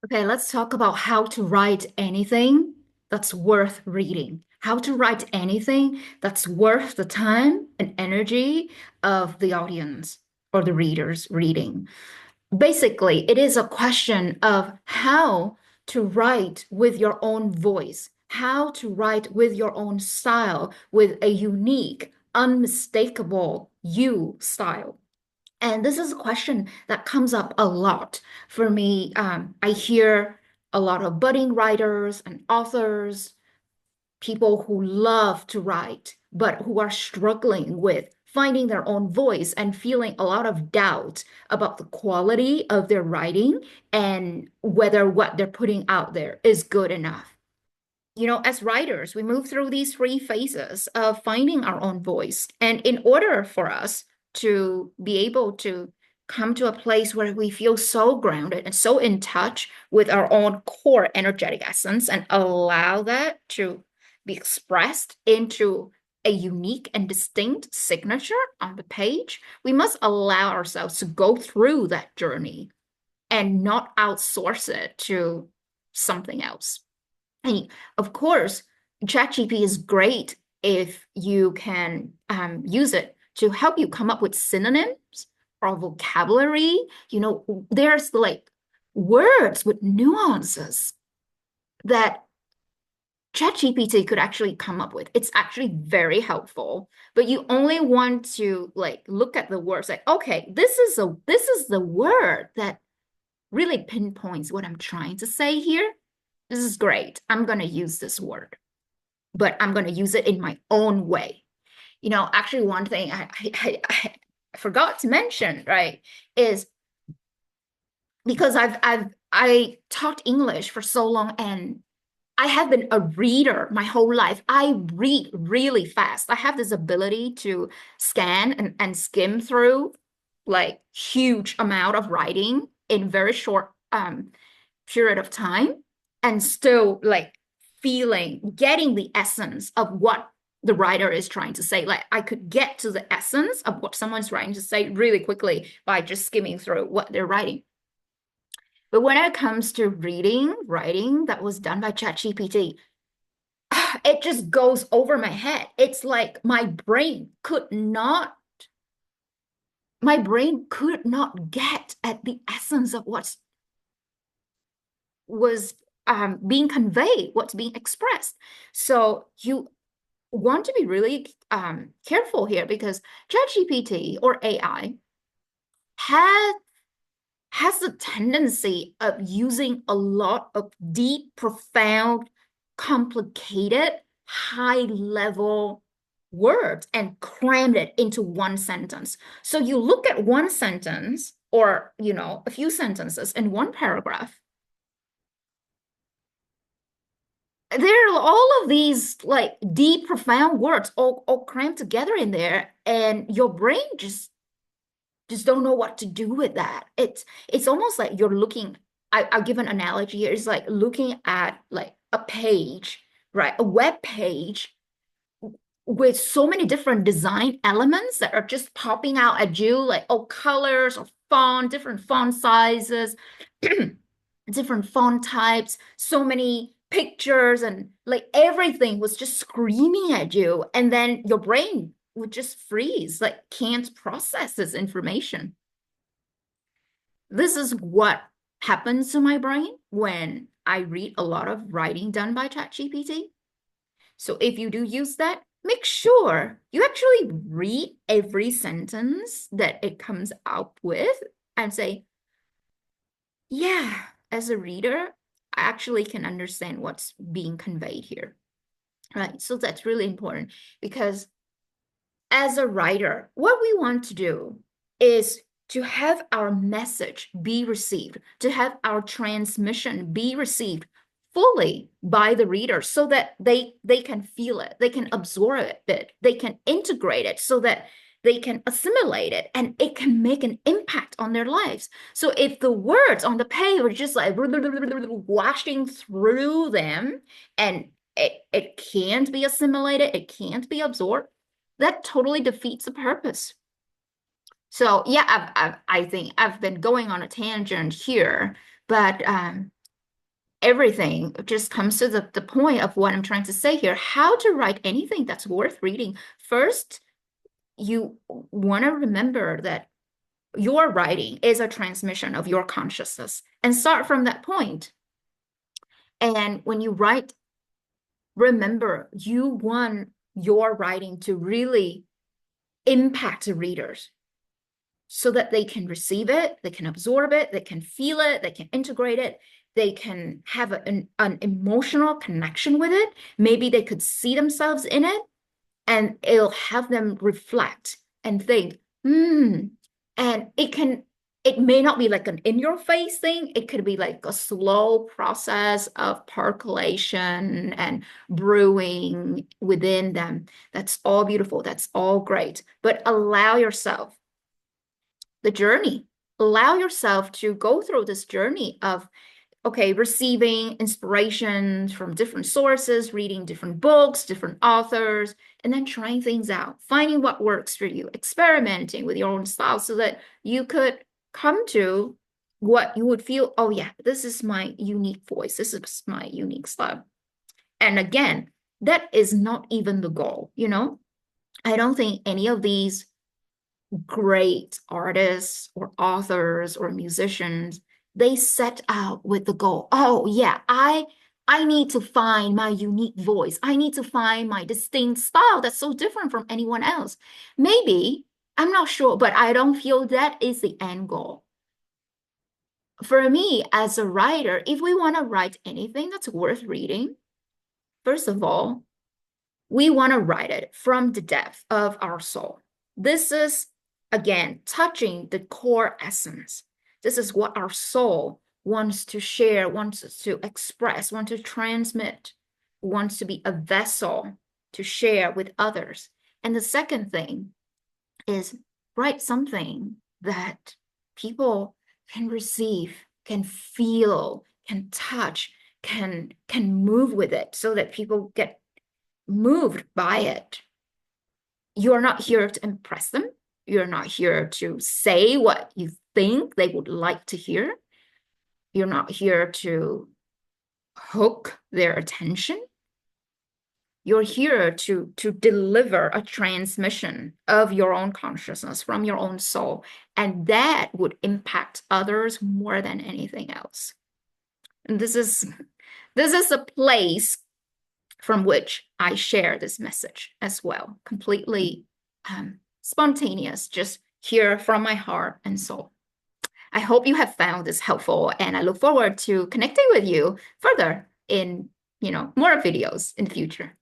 Okay, let's talk about how to write anything that's worth reading. How to write anything that's worth the time and energy of the audience or the readers reading. Basically, it is a question of how to write with your own voice, how to write with your own style, with a unique, unmistakable you style. And this is a question that comes up a lot for me. I hear a lot of budding writers and authors, people who love to write, but who are struggling with finding their own voice and feeling a lot of doubt about the quality of their writing and whether what they're putting out there is good enough. As writers, we move through these three phases of finding our own voice. And in order for us to be able to come to a place where we feel so grounded and so in touch with our own core energetic essence and allow that to be expressed into a unique and distinct signature on the page, we must allow ourselves to go through that journey and not outsource it to something else. And of course, ChatGPT is great if you can use it to help you come up with synonyms or vocabulary. There's like words with nuances that ChatGPT could actually come up with. It's actually very helpful, but you only want to like look at the words like, okay, this is the word that really pinpoints what I'm trying to say here. This is great. I'm going to use this word, but I'm going to use it in my own way. Actually, one thing I forgot to mention, right, is because I taught English for so long and I have been a reader my whole life. I read really fast. I have this ability to scan and skim through like huge amount of writing in very short period of time and still like getting the essence of what the writer is trying to say. Like I could get to the essence of what someone's trying to say really quickly by just skimming through what they're writing. But when it comes to reading, writing that was done by ChatGPT, it just goes over my head. It's like my brain could not get at the essence of what was being conveyed, what's being expressed. So you want to be really careful here because ChatGPT or AI has the tendency of using a lot of deep, profound, complicated, high level words and crammed it into one sentence. So you look at one sentence or, a few sentences in one paragraph. There are all of these like deep, profound words all crammed together in there, and your brain just don't know what to do with that. It's almost like you're looking. I'll give an analogy here. It's like looking at like a page, right? A web page with so many different design elements that are just popping out at you, like colors or font, different font sizes, different font types, so many pictures, and like everything was just screaming at you. And then your brain would just freeze, like can't process this information. This is what happens to my brain when I read a lot of writing done by ChatGPT. So if you do use that, make sure you actually read every sentence that it comes out with and say, yeah, as a reader, I actually can understand what's being conveyed here. Right. So that's really important because as a writer, what we want to do is to have our message be received, to have our transmission be received fully by the reader so that they can feel it, they can absorb it, they can integrate it so that they can assimilate it and it can make an impact on their lives. So if the words on the page are just like washing through them and it can't be assimilated, it can't be absorbed, that totally defeats the purpose. So yeah, I think I've been going on a tangent here, but everything just comes to the point of what I'm trying to say here. How to write anything that's worth reading. First, you want to remember that your writing is a transmission of your consciousness and start from that point. And when you write, remember you want your writing to really impact the readers so that they can receive it, they can absorb it, they can feel it, they can integrate it, they can have an emotional connection with it. Maybe they could see themselves in it, and it'll have them reflect and think, and it may not be like an in your face thing. It could be like a slow process of percolation and brewing within them. That's all beautiful. That's all great. But allow yourself the journey. Allow yourself to go through this journey of, okay, receiving inspiration from different sources, reading different books, different authors, and then trying things out, finding what works for you, experimenting with your own style so that you could come to what you would feel, oh yeah, this is my unique voice, this is my unique style. And again, that is not even the goal, you know? I don't think any of these great artists or authors or musicians, they set out with the goal, oh yeah, I need to find my unique voice, I need to find my distinct style that's so different from anyone else. Maybe, I'm not sure, but I don't feel that is the end goal. For me as a writer, if we want to write anything that's worth reading, first of all, we want to write it from the depth of our soul. This is, again, touching the core essence. This is what our soul wants to share, wants to express, wants to transmit, wants to be a vessel to share with others. And the second thing is write something that people can receive, can feel, can touch, can move with it so that people get moved by it. You're not here to impress them. You're not here to say what you think they would like to hear. You're not here to hook their attention. You're here to deliver a transmission of your own consciousness from your own soul. And that would impact others more than anything else. And this is a place from which I share this message as well. Completely spontaneous, just here from my heart and soul. I hope you have found this helpful, and I look forward to connecting with you further in, more videos in the future.